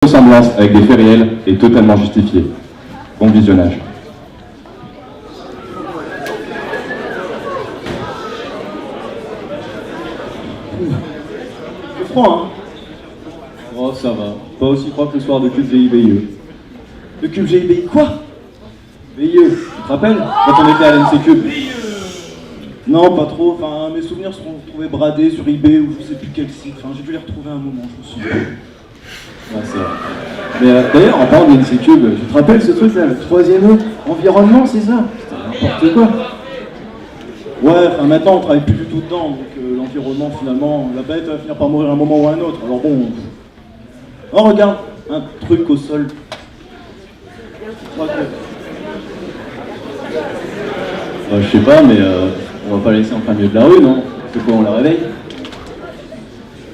ressemblance avec des faits réels est totalement justifiée. Bon visionnage. C'est froid, hein? Oh, ça va. Pas aussi froid que le soir de Cube VIE. De Cube VIE quoi? VIE, tu te rappelles? Quand on était à l'NC Cube. Non, pas trop. Enfin, mes souvenirs se sont retrouvés bradés sur eBay ou je sais plus quel site. Enfin, j'ai dû les retrouver à un moment, je me souviens. Ouais, c'est vrai. Mais d'ailleurs, en parlant de l'NC Cube, tu te rappelles ce truc là, le 3e environnement, c'est ça? C'était n'importe quoi. Ouais, enfin maintenant on travaille plus du tout dedans, donc l'environnement finalement, la bête va finir par mourir à un moment ou à un autre. Alors bon. Oh regarde, un truc au sol. Je sais pas, mais on va pas laisser en plein milieu de la rue, non? C'est quoi, on la réveille?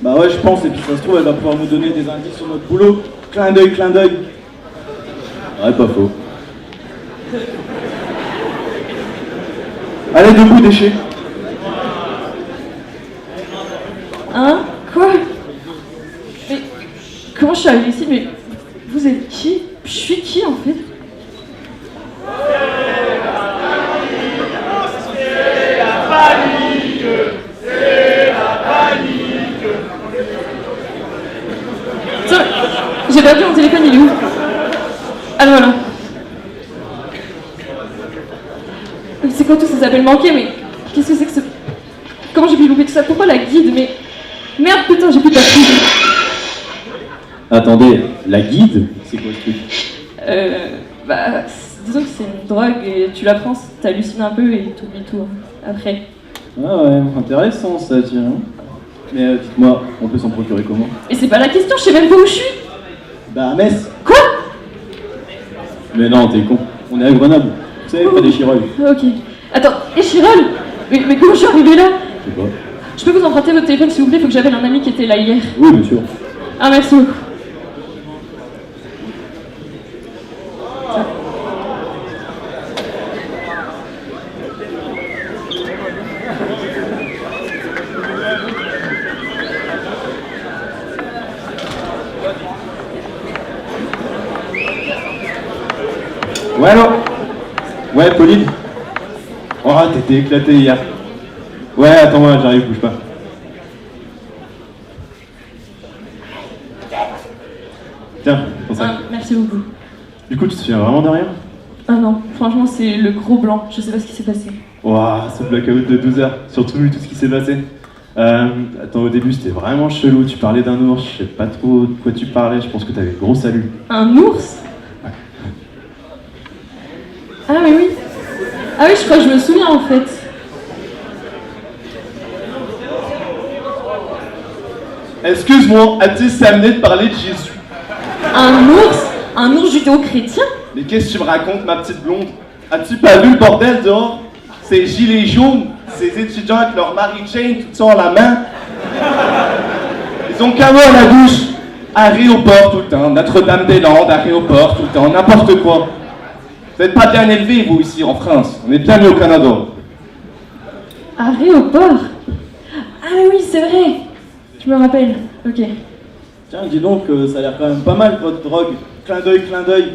Bah ouais, je pense, et puis ça se trouve, elle va pouvoir nous donner des indices sur notre boulot. Clin d'œil, clin d'œil. Ouais, pas faux. Allez, debout, déchets. Hein? Quoi? Mais comment je suis arrivée ici? Mais vous êtes qui? Je suis qui en fait? Tiens, j'ai perdu mon téléphone, il est où? Ah voilà. C'est quoi tous ces appels manqués? Mais qu'est-ce que c'est que ce... Comment j'ai pu louper tout ça? Pourquoi la guide? Mais... Merde, putain, j'ai plus de batterie. Attendez, la guide? C'est quoi ce truc? Bah, disons que c'est une drogue et tu la prends, t'hallucines un peu et t'oublies tout hein, après. Ah ouais, intéressant ça, tiens. Mais dites-moi, on peut s'en procurer comment? Et c'est pas la question, je sais même pas où je suis. Bah à Metz. Quoi? Mais non, t'es con. On est à Grenoble. Vous savez, près des Chirolles. Ok. Attends, et Chirol? Mais comment je suis arrivée là? Je sais pas. Je peux vous emprunter votre téléphone s'il vous plaît, faut que j'appelle un ami qui était là hier. Oui, bien sûr. Ah merci beaucoup. Ouais, allô? Ouais, Pauline? Oh, t'étais éclaté hier. Ouais, attends-moi, j'arrive, bouge pas. Tiens, pour ça. Ah, merci beaucoup. Du coup, tu te souviens vraiment de rien? Ah non, franchement c'est le gros blanc, je sais pas ce qui s'est passé. Ouah, ce blackout de 12 heures, surtout vu tout ce qui s'est passé. Attends, au début c'était vraiment chelou, tu parlais d'un ours, je sais pas trop de quoi tu parlais, je pense que t'avais le gros salut. Un ours? Ah mais oui. Ah oui, je crois que je me souviens en fait. Excuse-moi, as-tu amené de parler de Jésus? Un ours? Un ours judéo-chrétien? Mais qu'est-ce que tu me racontes, ma petite blonde? As-tu pas vu le bordel dehors? Ces gilets jaunes, ces étudiants avec leur Mary Jane, tout ça en la main. Ils ont qu'à voir la douche. Aéroport tout le temps, Notre-Dame-des-Landes, aéroport tout le temps, n'importe quoi. Vous n'êtes pas bien élevés, vous, ici, en France. On est bien mieux au Canada. Aéroport? Ah mais oui, c'est vrai. Je me rappelle. Ok. Tiens, dis donc, ça a l'air quand même pas mal, votre drogue. Clin d'œil, clin d'œil.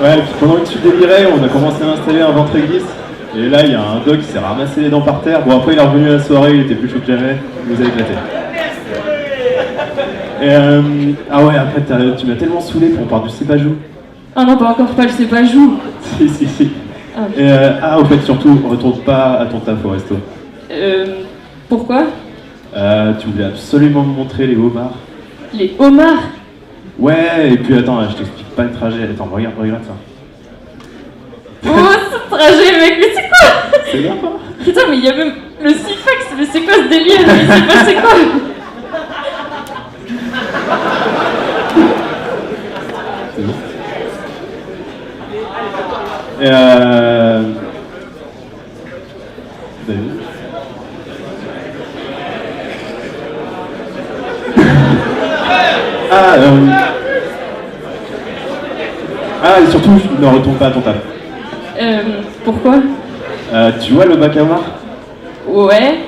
Ouais, et puis pendant que tu délirais, on a commencé à installer un ventre-glisse. Et là, il y a un doc qui s'est ramassé les dents par terre. Bon, après, il est revenu à la soirée, il était plus chaud que jamais. Il nous a éclaté. Et ah ouais, après, tu m'as tellement saoulé pour parler du cépajou. Ah non, pas encore pas, je sais pas, joue. Si. Ah, Et au fait, surtout, retourne pas à ton taf au resto. pourquoi? Tu voulais absolument me montrer les homards. Les homards? Ouais, et puis attends, je t'explique pas le trajet. Attends, regarde ça. Oh, ce trajet, mec, mais c'est quoi? C'est bien, pas? Putain, mais il y a même le Sifax, mais c'est quoi ce délire? Mais c'est pas, c'est quoi? C'est bon. Et Vous avez vu? Et surtout, ne retourne pas à ton taf. Pourquoi? Tu vois le bac à homard? Ouais.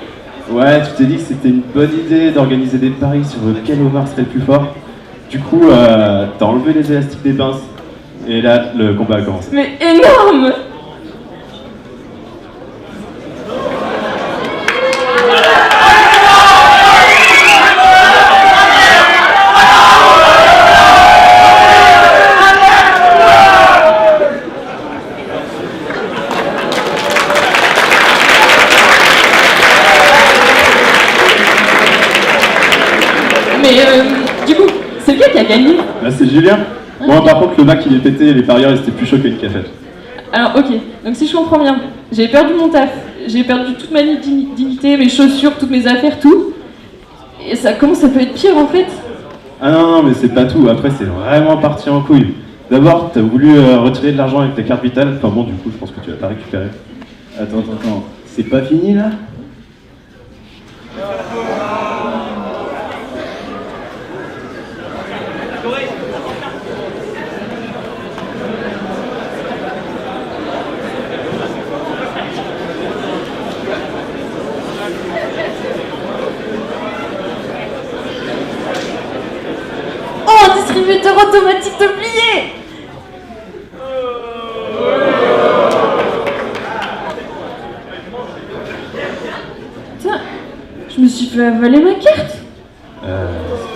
Ouais, tu t'es dit que c'était une bonne idée d'organiser des paris sur quel homard serait le plus fort. Du coup, t'as enlevé les élastiques des pinces. Et là, le combat a commencé. Mais énorme! Du coup, c'est lequel qui a gagné? Là, c'est Julien. Bon, par contre, le bac il est pété et les parieurs ils étaient plus chauds qu'une cafette. Alors, ok, donc si je comprends bien, j'ai perdu mon taf, j'ai perdu toute ma dignité, mes chaussures, toutes mes affaires, tout. Et ça, comment ça peut être pire en fait? Ah non, mais c'est pas tout. Après, c'est vraiment parti en couille. D'abord, t'as voulu retirer de l'argent avec ta carte vitale. Enfin bon, du coup, je pense que tu vas pas récupérer. Attends. C'est pas fini là? Oh, un distributeur automatique de billets! Tiens, je me suis fait avaler ma carte.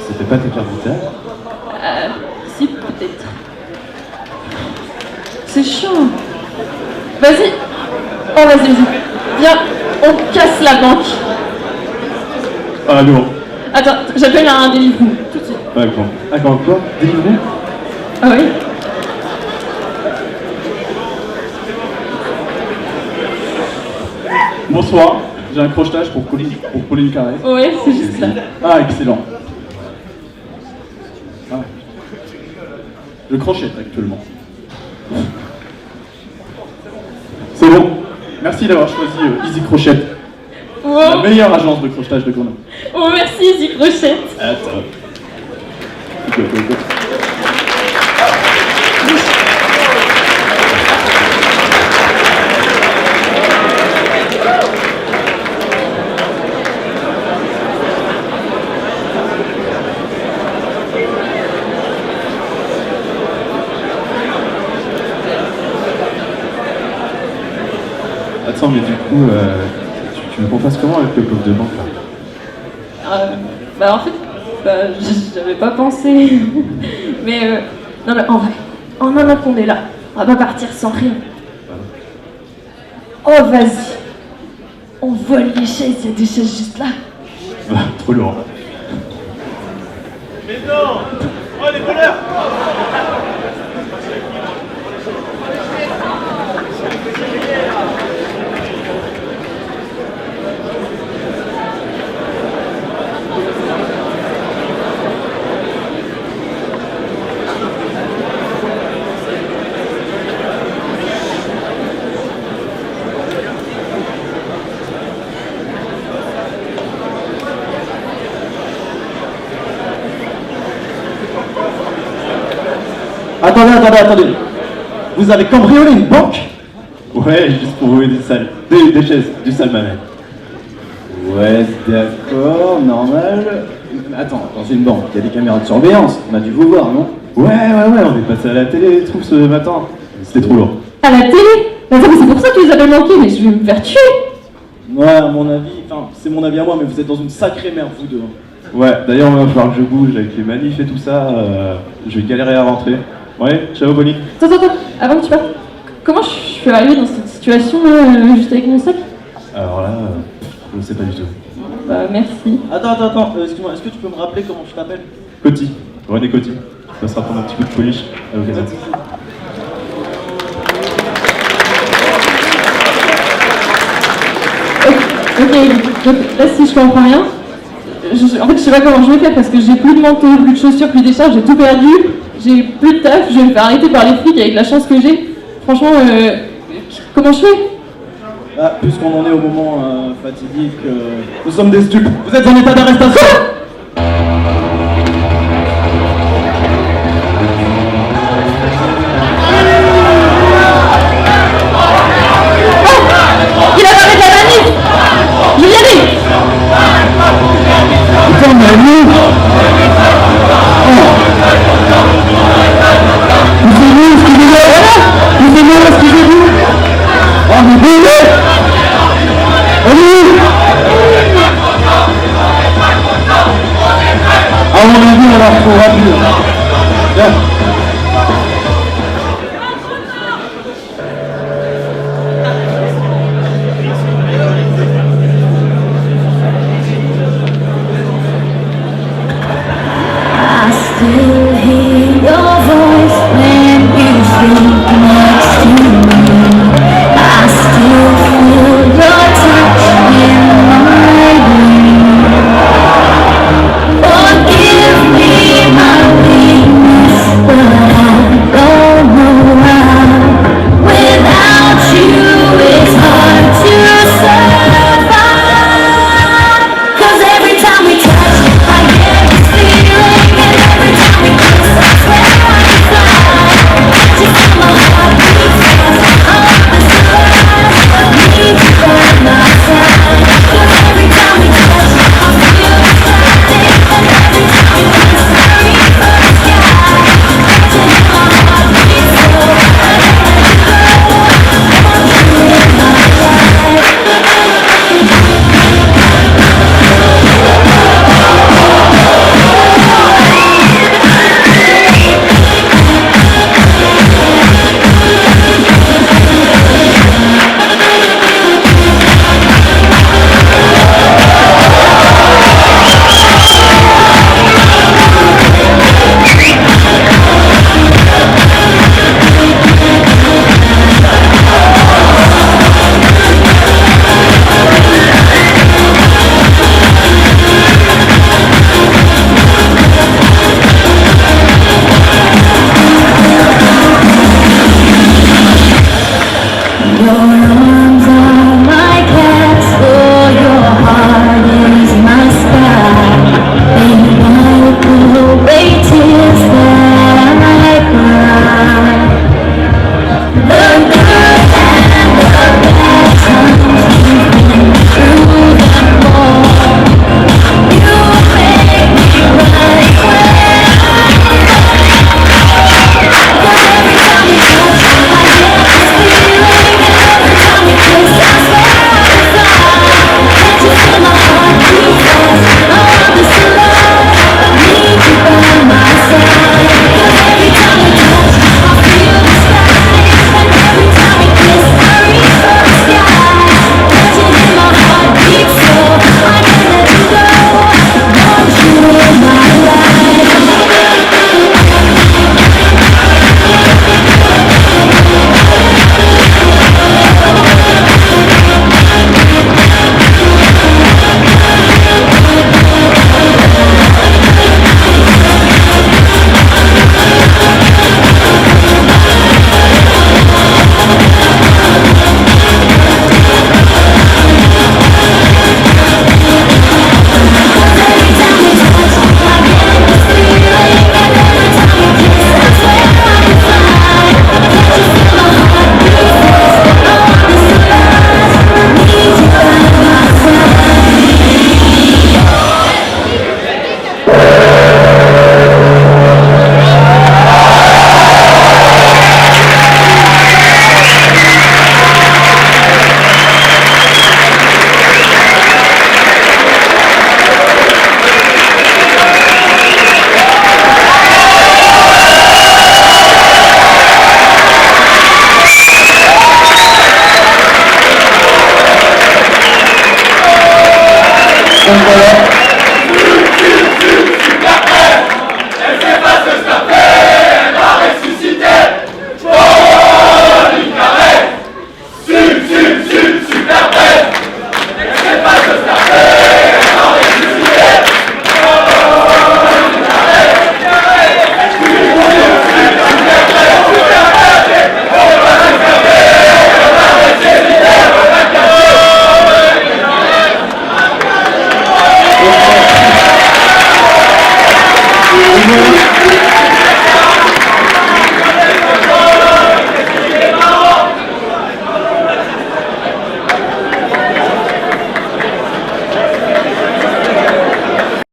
C'était pas ta carte vitale? Si, peut-être. C'est chiant. Vas-y. Oh, vas-y. Viens, on casse la banque. Ah, lourd. Attends, j'appelle un Deliveroo, tout de suite. Ouais, bon. Ah, quoi? Délivré? Ah oui? Bonsoir, j'ai un crochetage pour Pauline Carré. Ouais, c'est juste là. Ah, excellent. Ah. Je crochette actuellement. C'est bon. Merci d'avoir choisi Easy Crochette, la Oh, meilleure agence de crochetage de Grenoble. oh merci, Easy Crochette. Attends. Go. Attends, mais du coup, tu veux qu'on fasse comment avec le coffre de banque là? Bah en fait, j'avais pas pensé. Mais non mais en vrai, en un an qu'on est là, on va pas partir sans rien. Oh vas-y, on vole les chaises, il y a des chaises juste là. Trop lourd. Attendez. Vous avez cambriolé une banque? Ouais, juste pour rouler des salles. Des chaises, du salmanet. Ouais, d'accord, normal. Attends, dans une banque, il y a des caméras de surveillance. On a dû vous voir, non? Ouais, on est passé à la télé, trouve ce matin. C'était trop lourd. À la télé? Attends, mais c'est pour ça que tu les avais manqués, mais je vais me faire tuer. Ouais, à mon avis, enfin, c'est mon avis à moi, mais vous êtes dans une sacrée merde, vous deux. Ouais, d'ailleurs, il va falloir que je bouge avec les manifs et tout ça. Je vais galérer à rentrer. Ouais, ciao, Bonnie. Attends, avant que tu partes, comment je suis arrivée dans cette situation là, juste avec mon sac? Alors là, je ne sais pas du tout. Bah merci. Attends, excuse-moi, est-ce que tu peux me rappeler comment tu t'appelles? Coty, René Coty. Ça sera prendre un petit coup de polish à l'occasion. Ok, donc là si je comprends bien, en fait je sais pas comment je vais faire parce que j'ai plus de manteau, plus de chaussures, plus d'écharpes, j'ai tout perdu, j'ai plus de taf, je vais me faire arrêter par les flics avec la chance que j'ai. Franchement, comment je fais? Ah, puisqu'on en est au moment fatidique, nous sommes des stupes. Vous êtes en état d'arrestation. Il a parlé de la manif! Je vais y aller! mon avis, on la retrouvera plus. Bien. I stay